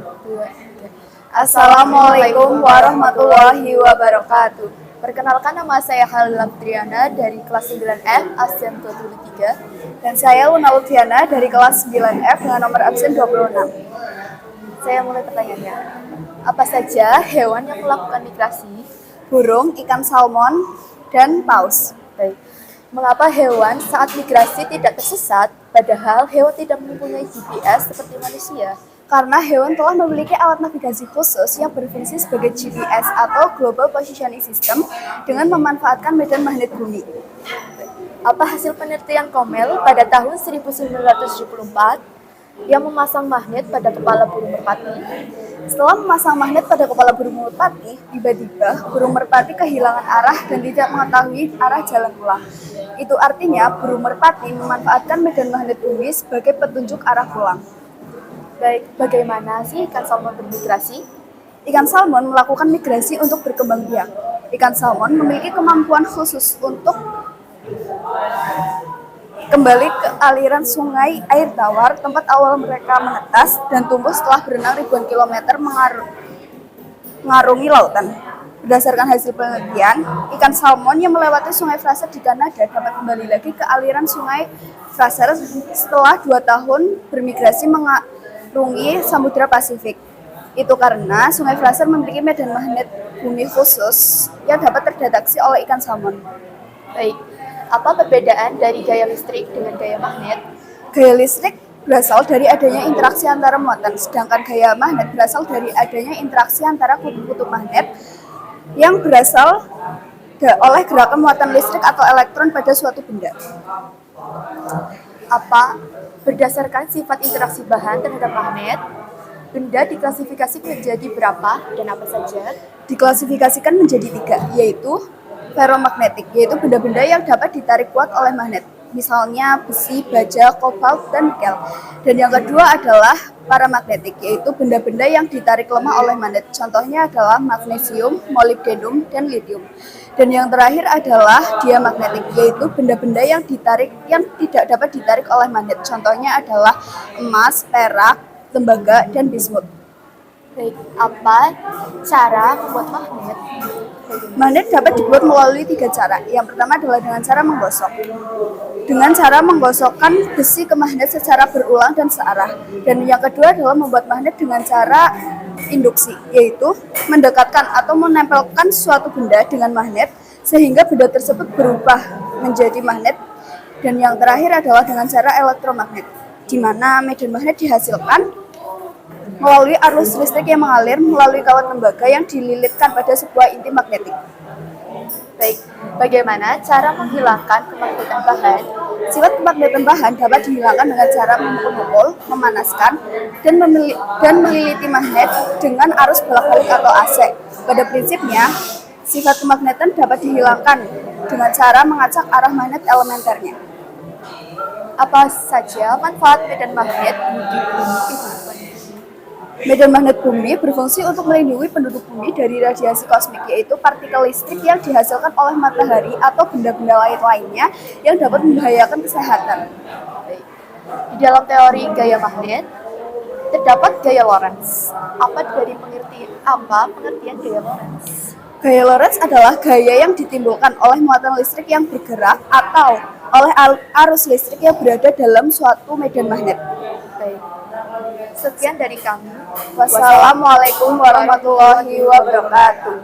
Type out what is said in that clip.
Dua, tiga. Assalamualaikum warahmatullahi wabarakatuh. Perkenalkan, nama saya Halila Triana dari kelas 9F absen 23 dan saya Luna Lutfiana dari kelas 9F dengan nomor absen 26. Saya mulai pertanyaannya. Apa saja hewan yang melakukan migrasi? Burung, ikan salmon, dan paus. Baik. Mengapa hewan saat migrasi tidak tersesat, padahal hewan tidak mempunyai GPS seperti manusia? Karena hewan telah memiliki alat navigasi khusus yang berfungsi sebagai GPS atau Global Positioning System dengan memanfaatkan medan magnet bumi. Apa hasil penelitian Comel pada tahun 1974 yang memasang magnet pada kepala burung merpati? Setelah memasang magnet pada kepala burung merpati, tiba-tiba burung merpati kehilangan arah dan tidak mengetahui arah jalan pulang. Itu artinya burung merpati memanfaatkan medan magnet bumi sebagai petunjuk arah pulang. Baik, bagaimana sih ikan salmon bermigrasi? Ikan salmon melakukan migrasi untuk berkembang biak. Ikan salmon memiliki kemampuan khusus untuk kembali ke aliran sungai air tawar, tempat awal mereka menetas dan tumbuh setelah berenang ribuan kilometer mengarungi lautan. Berdasarkan hasil penelitian, ikan salmon yang melewati sungai Fraser di Kanada dapat kembali lagi ke aliran sungai Fraser setelah 2 tahun bermigrasi mengarungi Samudra Pasifik. Itu karena sungai Fraser memiliki medan magnet bumi khusus yang dapat terdeteksi oleh ikan salmon. Baik. Apa perbedaan dari gaya listrik dengan gaya magnet? Gaya listrik berasal dari adanya interaksi antara muatan, sedangkan gaya magnet berasal dari adanya interaksi antara kutub-kutub magnet yang berasal oleh gerakan muatan listrik atau elektron pada suatu benda. Apa berdasarkan sifat interaksi bahan terhadap magnet, benda diklasifikasi menjadi berapa dan apa saja? Diklasifikasikan menjadi 3, yaitu ferromagnetik, yaitu benda-benda yang dapat ditarik kuat oleh magnet, misalnya besi, baja, kobalt, dan nikel. Dan yang kedua adalah paramagnetik, yaitu benda-benda yang ditarik lemah oleh magnet. Contohnya adalah magnesium, molybdenum, dan lithium. Dan yang terakhir adalah diamagnetik, yaitu benda-benda yang tidak dapat ditarik oleh magnet. Contohnya adalah emas, perak, tembaga, dan bismut. Baik, apa cara membuat magnet? Magnet dapat dibuat melalui 3 cara. Yang pertama adalah dengan cara menggosok. Dengan cara menggosokkan besi ke magnet secara berulang dan searah. Dan yang kedua adalah membuat magnet dengan cara induksi, yaitu mendekatkan atau menempelkan suatu benda dengan magnet sehingga benda tersebut berubah menjadi magnet. Dan yang terakhir adalah dengan cara elektromagnet, di mana medan magnet dihasilkan melalui arus listrik yang mengalir melalui kawat tembaga yang dililitkan pada sebuah inti magnetik. Baik, bagaimana cara menghilangkan kemagnetan bahan? Sifat kemagnetan bahan dapat dihilangkan dengan cara memukul, memanaskan, dan meliliti magnet dengan arus bolak-balik atau AC. Pada prinsipnya, sifat kemagnetan dapat dihilangkan dengan cara mengacak arah magnet elementernya. Apa saja manfaat medan magnet di bumi? Medan magnet bumi berfungsi untuk melindungi penduduk bumi dari radiasi kosmik, yaitu partikel listrik yang dihasilkan oleh matahari atau benda-benda lainnya yang dapat membahayakan kesehatan. Di dalam teori gaya magnet, terdapat gaya Lorentz. Apa pengertian gaya Lorentz? Gaya Lorentz adalah gaya yang ditimbulkan oleh muatan listrik yang bergerak atau oleh arus listrik yang berada dalam suatu medan magnet. Baik. Sekian dari kami. Wassalamualaikum warahmatullahi wabarakatuh.